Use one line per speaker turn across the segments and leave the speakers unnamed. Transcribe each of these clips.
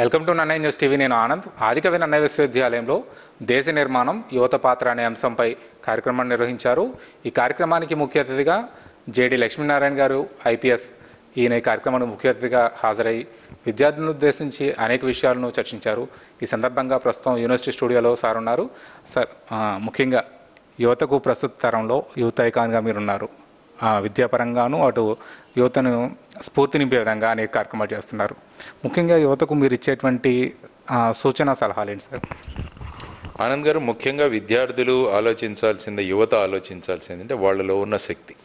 Welcome to Nannaya news TV. నేను ఆనంద్. ఆదికవి నన్నయ్య విశ్వవిద్యాలయంలో దేశ నిర్మాణం యువత పాత్ర అనే అంశంపై కార్యక్రమాన్ని నిర్వహించారు. ఈ కార్యక్రమానికి ముఖ్య అతిథిగా జేడి లక్ష్మీనారాయణ గారు ఐపీఎస్ ఈయన ఈ కార్యక్రమానికి ముఖ్య అతిథిగా హాజరై విద్యార్థులను ఉద్దేశించి అనేక విషయాలను చర్చించారు. ఈ సందర్భంగా ప్రస్తుతం యూనివర్సిటీ స్టూడియోలో సార్ ఉన్నారు. సార్, ముఖ్యంగా యువతకు ప్రస్తుత తరంలో యూత్ ఐకాన్గా మీరున్నారు. విద్యాపరంగాను అటు యువతను స్ఫూర్తి నింపే విధంగా అనేక కార్యక్రమాలు చేస్తున్నారు. ముఖ్యంగా యువతకు మీరు ఇచ్చేటువంటి సూచన సలహాలు ఏంటి సార్?
ఆనంద్ గారు, ముఖ్యంగా విద్యార్థులు ఆలోచించాల్సింది, యువత ఆలోచించాల్సింది అంటే వాళ్ళలో ఉన్న శక్తి.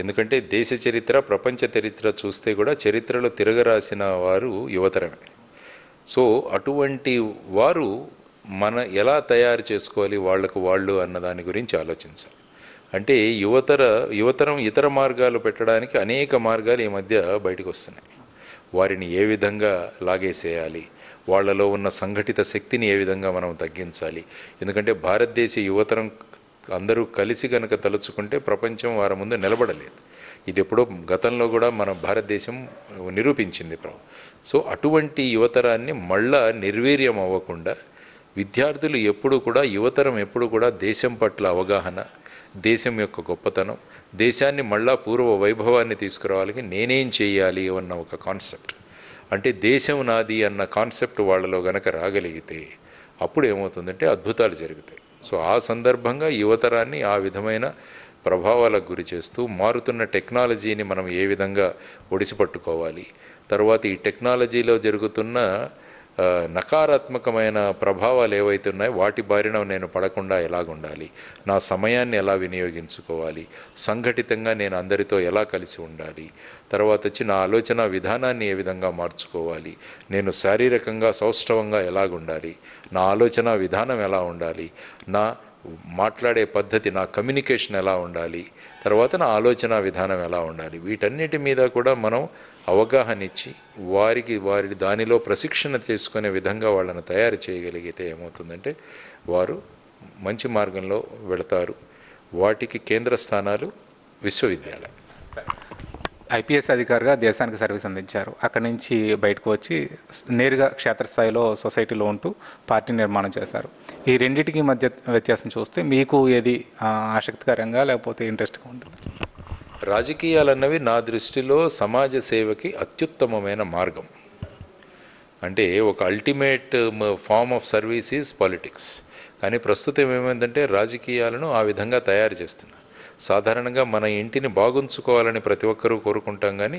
ఎందుకంటే దేశ చరిత్ర, ప్రపంచ చరిత్ర చూస్తే కూడా చరిత్రలో తిరగరాసిన వారు యువతరమే. సో అటువంటి వారు ఎలా తయారు చేసుకోవాలి వాళ్లకు వాళ్ళు అన్న దాని గురించి ఆలోచించాలి. అంటే యువతరం ఇతర మార్గాలు పెట్టడానికి అనేక మార్గాలు ఈ మధ్య బయటకు వస్తున్నాయి. వారిని ఏ విధంగా లాగేసేయాలి, వాళ్ళలో ఉన్న సంఘటిత శక్తిని ఏ విధంగా మనం తగ్గించాలి. ఎందుకంటే భారతదేశ యువతరం అందరూ కలిసి కనుక తలుచుకుంటే ప్రపంచం వారి ముందు నిలబడలేదు. ఇది ఎప్పుడో గతంలో కూడా మన భారతదేశం నిరూపించింది. సో అటువంటి యువతరాన్ని మళ్ళా నిర్వీర్యం అవ్వకుండా విద్యార్థులు యువతరం ఎప్పుడు కూడా దేశం పట్ల అవగాహన, దేశం యొక్క గొప్పతనం, దేశాన్ని మళ్ళా పూర్వ వైభవాన్ని తీసుకురావాలని నేనేం చేయాలి అన్న ఒక కాన్సెప్ట్, అంటే దేశం నాది అన్న కాన్సెప్ట్ వాళ్ళలో గనక రాగలిగితే అప్పుడు ఏమవుతుందంటే అద్భుతాలు జరుగుతాయి. సో ఆ సందర్భంగా యువతరాన్ని ఆ విధమైన ప్రభావాలకు గురి చేస్తూ మారుతున్న టెక్నాలజీని మనం ఏ విధంగా ఒడిసిపట్టుకోవాలి, తర్వాత ఈ టెక్నాలజీలో జరుగుతున్న నకారాత్మకమైన ప్రభావాలు ఏవైతే ఉన్నాయో వాటి బారిన నేను పడకుండా ఎలాగుండాలి, నా సమయాన్ని ఎలా వినియోగించుకోవాలి, సంఘటితంగా నేను అందరితో ఎలా కలిసి ఉండాలి, తర్వాత వచ్చి నా ఆలోచన విధానాన్ని ఏ విధంగా మార్చుకోవాలి, నేను శారీరకంగా సౌష్ఠవంగా ఎలాగుండాలి, నా ఆలోచన విధానం ఎలా ఉండాలి, నా మాట్లాడే పద్ధతి, నా కమ్యూనికేషన్ ఎలా ఉండాలి, తర్వాత నా ఆలోచన విధానం ఎలా ఉండాలి, వీటన్నిటి మీద కూడా మనం అవగాహన ఇచ్చి వారి దానిలో ప్రశిక్షణ చేసుకునే విధంగా వాళ్ళని తయారు చేయగలిగితే ఏమవుతుందంటే వారు మంచి మార్గంలో వెళతారు. వాటికి కేంద్ర స్థానాలు విశ్వవిద్యాలయం.
ఐపీఎస్ అధికారిగా దేశానికి సర్వీస్ అందించారు. అక్కడి నుంచి బయటకు వచ్చి నేరుగా క్షేత్రస్థాయిలో సొసైటీలో ఉంటూ పార్టీ నిర్మాణం చేశారు. ఈ రెండింటికి మధ్య వ్యత్యాసం చూస్తే మీకు ఏది ఆసక్తికరంగా లేకపోతే ఇంట్రెస్ట్గా ఉంటుంది?
రాజకీయాలన్నవి నా దృష్టిలో సమాజ సేవకి అత్యుత్తమమైన మార్గం. అంటే ఒక ultimate form of service is politics. కానీ ప్రస్తుతం ఏమైందంటే రాజకీయాలను ఆ విధంగా తయారు చేస్తున్నారు. సాధారణంగా మన ఇంటిని బాగుంచుకోవాలని ప్రతి ఒక్కరూ కోరుకుంటాం, కానీ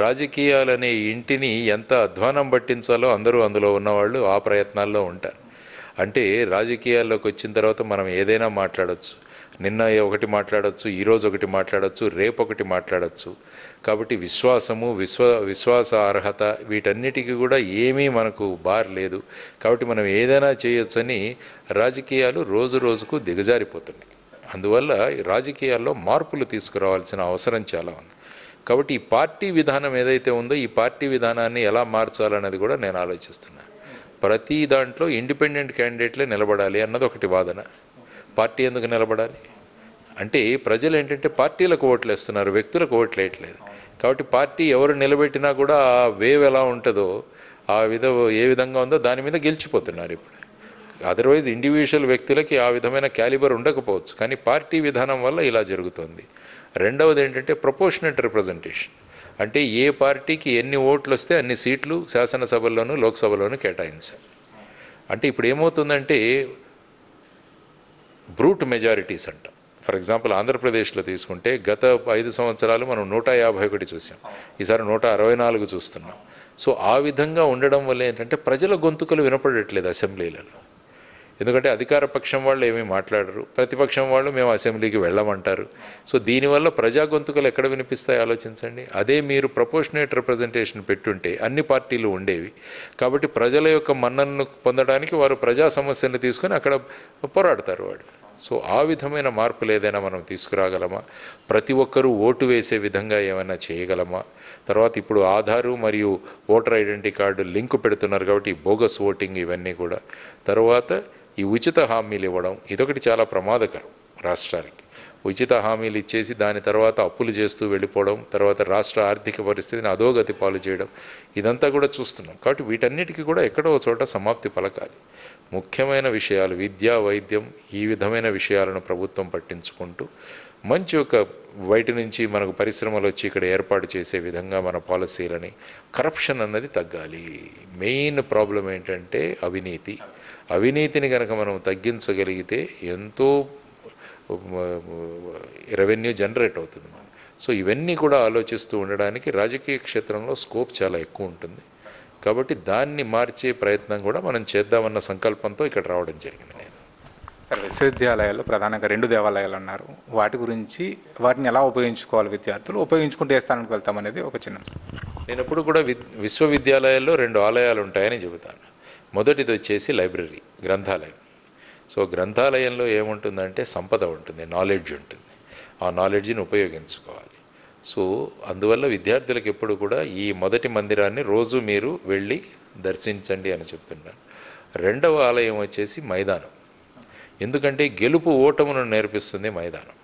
రాజకీయాలనే ఇంటిని ఎంత అధ్వానం పట్టించాలో అందరూ అందులో ఉన్నవాళ్ళు ఆ ప్రయత్నాల్లో ఉంటారు. అంటే రాజకీయాల్లోకి వచ్చిన తర్వాత మనం ఏదైనా మాట్లాడచ్చు, నిన్న ఒకటి మాట్లాడచ్చు, ఈరోజు ఒకటి మాట్లాడచ్చు, రేపు ఒకటి మాట్లాడచ్చు. కాబట్టి విశ్వాస అర్హత వీటన్నిటికీ కూడా ఏమీ మనకు బార్ లేదు. కాబట్టి మనం ఏదైనా చేయొచ్చని రాజకీయాలు రోజు రోజుకు దిగజారిపోతున్నాయి. అందువల్ల రాజకీయాల్లో మార్పులు తీసుకురావాల్సిన అవసరం చాలా ఉంది. కాబట్టి ఈ పార్టీ విధానం ఏదైతే ఉందో ఈ పార్టీ విధానాన్ని ఎలా మార్చాలన్నది కూడా నేను ఆలోచిస్తున్నాను. ప్రతి దాంట్లో ఇండిపెండెంట్ క్యాండిడేట్లే నిలబడాలి అన్నది ఒకటి వాదన. పార్టీ ఎందుకు నిలబడాలి అంటే ప్రజలు ఏంటంటే పార్టీలకు ఓట్లు వేస్తున్నారు, వ్యక్తులకు ఓట్లు వేయట్లేదు. కాబట్టి పార్టీ ఎవరు నిలబెట్టినా కూడా ఆ వేవ్ ఎలా ఉంటుందో ఏ విధంగా ఉందో దాని మీద గెలిచిపోతున్నారు ఇప్పుడు. అదర్వైజ్ ఇండివిజువల్ వ్యక్తులకి ఆ విధమైన క్యాలిబర్ ఉండకపోవచ్చు, కానీ పార్టీ విధానం వల్ల ఇలా జరుగుతుంది. రెండవది ఏంటంటే ప్రపోర్షనల్ రిప్రజెంటేషన్. అంటే ఏ పార్టీకి ఎన్ని ఓట్లు వస్తే అన్ని సీట్లు శాసనసభల్లోనూ లోక్సభలోనూ కేటాయించాలి. అంటే ఇప్పుడు ఏమవుతుందంటే బ్రూట్ మెజారిటీస్ అంట. ఫర్ ఎగ్జాంపుల్ ఆంధ్రప్రదేశ్లో తీసుకుంటే గత 5 సంవత్సరాలు మనం 151 చూసాం, ఈసారి 164 చూస్తున్నాం. సో ఆ విధంగా ఉండడం వల్ల ఏంటంటే ప్రజల గొంతుకలు వినపడట్లేదు అసెంబ్లీలలో. ఎందుకంటే అధికార పక్షం వాళ్ళు ఏమీ మాట్లాడరు, ప్రతిపక్షం వాళ్ళు మేము అసెంబ్లీకి వెళ్ళమంటారు. సో దీనివల్ల ప్రజా గొంతుకలు ఎక్కడ వినిపిస్తాయి ఆలోచించండి. అదే మీరు ప్రపోర్షనేట్ రిప్రజెంటేషన్ పెట్టుంటే అన్ని పార్టీలు ఉండేవి. కాబట్టి ప్రజల యొక్క మన్ననను పొందడానికి వారు ప్రజా సమస్యలను తీసుకొని అక్కడ పోరాడతారు వాళ్ళు. సో ఆ విధమైన మార్పులు ఏదైనా మనం తీసుకురాగలమా? ప్రతి ఒక్కరూ ఓటు వేసే విధంగా ఏమైనా చేయగలమా? తర్వాత ఇప్పుడు ఆధారు మరియు ఓటర్ ఐడెంటిటీ కార్డు లింకు పెడుతున్నారు కాబట్టి బోగస్ ఓటింగ్ ఇవన్నీ కూడా. తర్వాత ఈ ఉచిత హామీలు ఇవ్వడం ఇదొకటి చాలా ప్రమాదకరం రాష్ట్రానికి. ఉచిత హామీలు ఇచ్చేసి దాని తర్వాత అప్పులు చేస్తూ వెళ్ళిపోవడం, తర్వాత రాష్ట్ర ఆర్థిక పరిస్థితిని అధోగతి పాలు చేయడం, ఇదంతా కూడా చూస్తున్నాం. కాబట్టి వీటన్నిటికీ కూడా ఎక్కడో చోట సమాప్తి పలకాలి. ముఖ్యమైన విషయాలు విద్య, వైద్యం, ఈ విధమైన విషయాలను ప్రభుత్వం పట్టించుకుంటూ మంచి ఒక బయట నుంచి మనకు పరిశ్రమలు వచ్చి ఇక్కడ ఏర్పాటు చేసే విధంగా మన పాలసీలని, కరప్షన్ అన్నది తగ్గాలి. మెయిన్ ప్రాబ్లం ఏంటంటే అవినీతిని కనుక మనం తగ్గించగలిగితే ఎంతో రెవెన్యూ జనరేట్ అవుతుంది. సో ఇవన్నీ కూడా ఆలోచిస్తూ ఉండడానికి రాజకీయ క్షేత్రంలో స్కోప్ చాలా ఎక్కువ ఉంటుంది. కాబట్టి దాన్ని మార్చే ప్రయత్నం కూడా మనం చేద్దామన్న సంకల్పంతో ఇక్కడ రావడం జరిగింది. నేను
సార్, విశ్వవిద్యాలయాల్లో ప్రధానంగా 2 దేవాలయాలు అన్నారు. వాటిని ఎలా ఉపయోగించుకోవాలి విద్యార్థులు, ఉపయోగించుకుంటే ఏ స్థానానికి వెళ్తామనేది ఒక చిన్న అంశం.
నేను ఎప్పుడు కూడా విశ్వవిద్యాలయాల్లో 2 ఆలయాలు ఉంటాయని చెబుతాను. మొదటిది వచ్చేసి లైబ్రరీ, గ్రంథాలయం. సో గ్రంథాలయంలో ఏముంటుందంటే సంపద ఉంటుంది, నాలెడ్జ్ ఉంటుంది. ఆ నాలెడ్జ్ని ఉపయోగించుకోవాలి. సో అందువల్ల విద్యార్థులకు ఎప్పుడు కూడా ఈ మొదటి మందిరాన్ని రోజు మీరు వెళ్ళి దర్శించండి అని చెప్తున్నాను. రెండవ ఆలయం వచ్చేసి మైదానం. ఎందుకంటే గెలుపు ఓటమును నేర్పిస్తుంది మైదానం.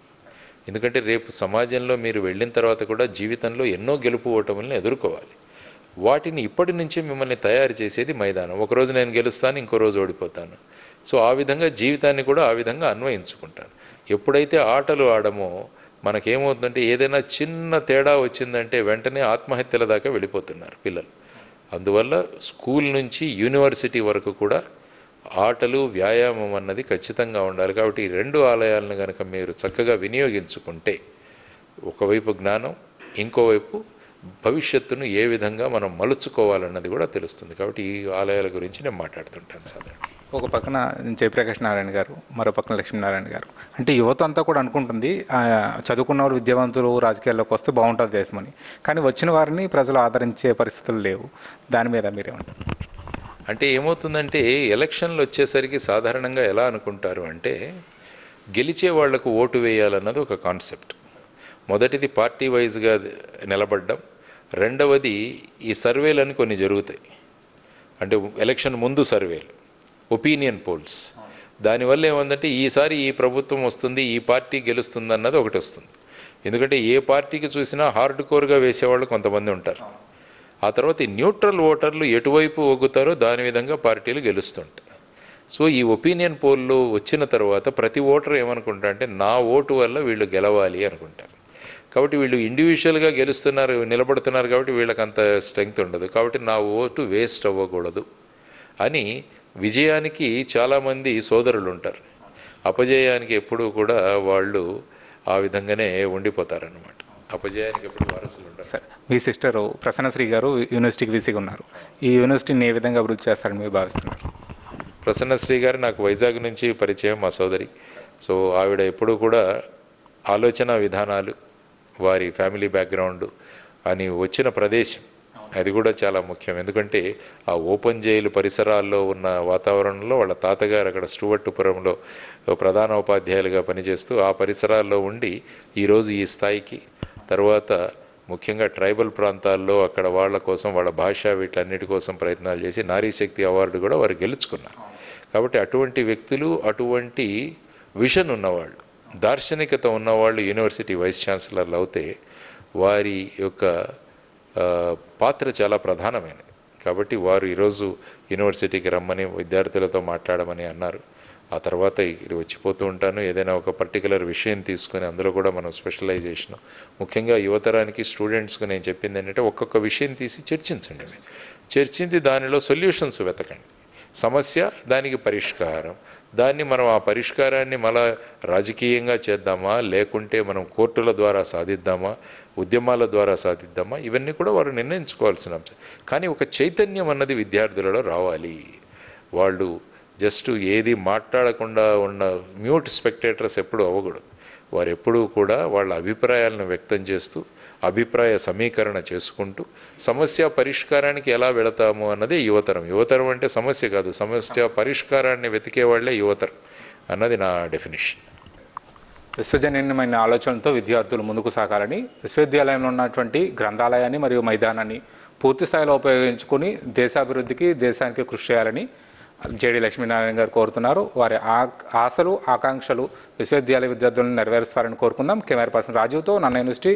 ఎందుకంటే రేపు సమాజంలో మీరు వెళ్ళిన తర్వాత కూడా జీవితంలో ఎన్నో గెలుపు ఓటములను ఎదుర్కోవాలి. వాటిని ఇప్పటి నుంచే మిమ్మల్ని తయారు చేసేది మైదానం. ఒకరోజు నేను గెలుస్తాను, ఇంకో రోజు ఓడిపోతాను. సో ఆ విధంగా జీవితాన్ని కూడా ఆ విధంగా అన్వయించుకుంటాను. ఎప్పుడైతే ఆటలు ఆడమో మనకేమవుతుందంటే ఏదైనా చిన్న తేడా వచ్చిందంటే వెంటనే ఆత్మహత్యల దాకా వెళ్ళిపోతున్నారు పిల్లలు. అందువల్ల స్కూల్ నుంచి యూనివర్సిటీ వరకు కూడా ఆటలు, వ్యాయామం అన్నది ఖచ్చితంగా ఉండాలి. కాబట్టి ఈ 2 ఆలయాలను కనుక మీరు చక్కగా వినియోగించుకుంటే ఒకవైపు జ్ఞానం, ఇంకోవైపు భవిష్యత్తును ఏ విధంగా మనం మలుచుకోవాలన్నది కూడా తెలుస్తుంది. కాబట్టి ఈ ఆలయాల గురించి నేను మాట్లాడుతుంటాను సాధారణ.
ఒక పక్కన జయప్రకాష్ నారాయణ గారు, మరో పక్కన లక్ష్మీనారాయణ గారు. అంటే యువత అంతా కూడా అనుకుంటుంది చదువుకున్న వాళ్ళు, విద్యావంతులు రాజకీయాల్లోకి వస్తే బాగుంటుంది దేశమని. కానీ వచ్చిన వారిని ప్రజలు ఆదరించే పరిస్థితులు లేవు. దాని మీద మీరేమంటారు?
అంటే ఏమవుతుందంటే ఎలక్షన్లు వచ్చేసరికి సాధారణంగా ఎలా అనుకుంటారు అంటే గెలిచే వాళ్లకు ఓటు వేయాలన్నది ఒక కాన్సెప్ట్. మొదటిది పార్టీ వైజ్గా నిలబడ్డం, రెండవది ఈ సర్వేలని కొన్ని జరుగుతాయి. అంటే ఎలక్షన్ ముందు సర్వేలు, ఒపీనియన్ పోల్స్. దానివల్ల ఏమందంటే ఈసారి ఈ ప్రభుత్వం వస్తుంది, ఈ పార్టీ గెలుస్తుంది అన్నది ఒకటి వస్తుంది. ఎందుకంటే ఏ పార్టీకి చూసినా హార్డ్ కోర్గా వేసేవాళ్ళు కొంతమంది ఉంటారు. ఆ తర్వాత ఈ న్యూట్రల్ ఓటర్లు ఎటువైపు ఒగ్గుతారో దాని విధంగా పార్టీలు గెలుస్తుంటాయి. సో ఈ ఒపీనియన్ పోల్లో వచ్చిన తర్వాత ప్రతి ఓటర్ ఏమనుకుంటా అంటే నా ఓటు వల్ల వీళ్ళు గెలవాలి అనుకుంటారు. కాబట్టి వీళ్ళు ఇండివిజువల్గా గెలుస్తున్నారు, నిలబడుతున్నారు, కాబట్టి వీళ్ళకి అంత స్ట్రెంగ్త్ ఉండదు. కాబట్టి నా ఓటు వేస్ట్ అవ్వకూడదు అని విజయానికి చాలామంది సోదరులు ఉంటారు, అపజయానికి ఎప్పుడూ కూడా వాళ్ళు ఆ విధంగానే ఉండిపోతారన్నమాట. అపజయానికి ఎప్పుడు వారసులు ఉంటారు.
సార్, మీ సిస్టరు ప్రసన్నశ్రీ గారు యూనివర్సిటీకి వీసీగా ఉన్నారు. ఈ యూనివర్సిటీని ఏ విధంగా అభివృద్ధి చేస్తారని మీరు భావిస్తున్నారు?
ప్రసన్నశ్రీ గారు నాకు వైజాగ్ నుంచి పరిచయం, మా సోదరి. సో ఆవిడ ఎప్పుడూ కూడా ఆలోచన విధానాలు, వారి ఫ్యామిలీ బ్యాక్గ్రౌండ్ అని వచ్చిన ప్రదేశం అది కూడా చాలా ముఖ్యం. ఎందుకంటే ఆ ఓపెన్ జైలు పరిసరాల్లో ఉన్న వాతావరణంలో వాళ్ళ తాతగారు అక్కడ స్టూవర్టుపురంలో ప్రధాన ఉపాధ్యాయులుగా పనిచేస్తూ ఆ పరిసరాల్లో ఉండి ఈరోజు ఈ స్థాయికి, తర్వాత ముఖ్యంగా ట్రైబల్ ప్రాంతాల్లో అక్కడ వాళ్ళ కోసం, వాళ్ళ భాష, వీటన్నిటి కోసం ప్రయత్నాలు చేసి నారీ శక్తి అవార్డు కూడా వారు గెలుచుకున్నారు. కాబట్టి అటువంటి వ్యక్తులు, అటువంటి విజన్ ఉన్నవాళ్ళు, దార్శనికత ఉన్నవాళ్ళు యూనివర్సిటీ వైస్ ఛాన్సలర్లు అవుతే వారి యొక్క పాత్ర చాలా ప్రధానమైనది. కాబట్టి వారు ఈరోజు యూనివర్సిటీకి రమ్మని విద్యార్థులతో మాట్లాడమని అన్నారు. ఆ తర్వాత ఇక్కడ వచ్చిపోతూ ఉంటాను. ఏదైనా ఒక పర్టికులర్ విషయం తీసుకొని అందులో కూడా మనం స్పెషలైజేషన్, ముఖ్యంగా యువతరానికి, స్టూడెంట్స్కి నేను చెప్పింది ఏంటంటే ఒక్కొక్క విషయం తీసి చర్చించండి. చర్చించి దానిలో సొల్యూషన్స్ వెతకండి. సమస్య, దానికి పరిష్కారం. దాన్ని మనం ఆ పరిష్కారాన్ని మళ్ళా రాజకీయంగా చేద్దామా, లేకుంటే మనం కోర్టుల ద్వారా సాధిద్దామా, ఉద్యమాల ద్వారా సాధిద్దామా, ఇవన్నీ కూడా వారు నిర్ణయించుకోవాల్సిన అంశం. కానీ ఒక చైతన్యం అన్నది విద్యార్థులలో రావాలి. వాళ్ళు జస్ట్ ఏది మాట్లాడకుండా ఉన్న మ్యూట్ స్పెక్టేటర్స్ ఎప్పుడూ అవ్వకూడదు. వారు ఎప్పుడూ కూడా వాళ్ళ అభిప్రాయాలను వ్యక్తం చేస్తూ, అభిప్రాయ సమీకరణ చేసుకుంటూ సమస్య పరిష్కారానికి ఎలా వెళతాము అన్నదే యువతరం. యువతరం అంటే సమస్య కాదు, సమస్య పరిష్కారాన్ని వెతికే వాళ్ళే యువతరం అన్నది నా డెఫినేషన్.
విశ్వజనీయమైన ఆలోచనలతో విద్యార్థులు ముందుకు సాగాలని, విశ్వవిద్యాలయంలో ఉన్నటువంటి గ్రంథాలయాన్ని మరియు మైదానాన్ని పూర్తి స్థాయిలో ఉపయోగించుకొని దేశాభివృద్ధికి, దేశానికి కృషి చేయాలని జేడి లక్ష్మీనారాయణ గారు కోరుతున్నారు. వారి ఆశలు ఆకాంక్షలు విశ్వవిద్యాలయ విద్యార్థులను నెరవేరుస్తారని కోరుకుందాం. కెమెరా పర్సన్ రాజుతో నన్న యూనివర్సిటీ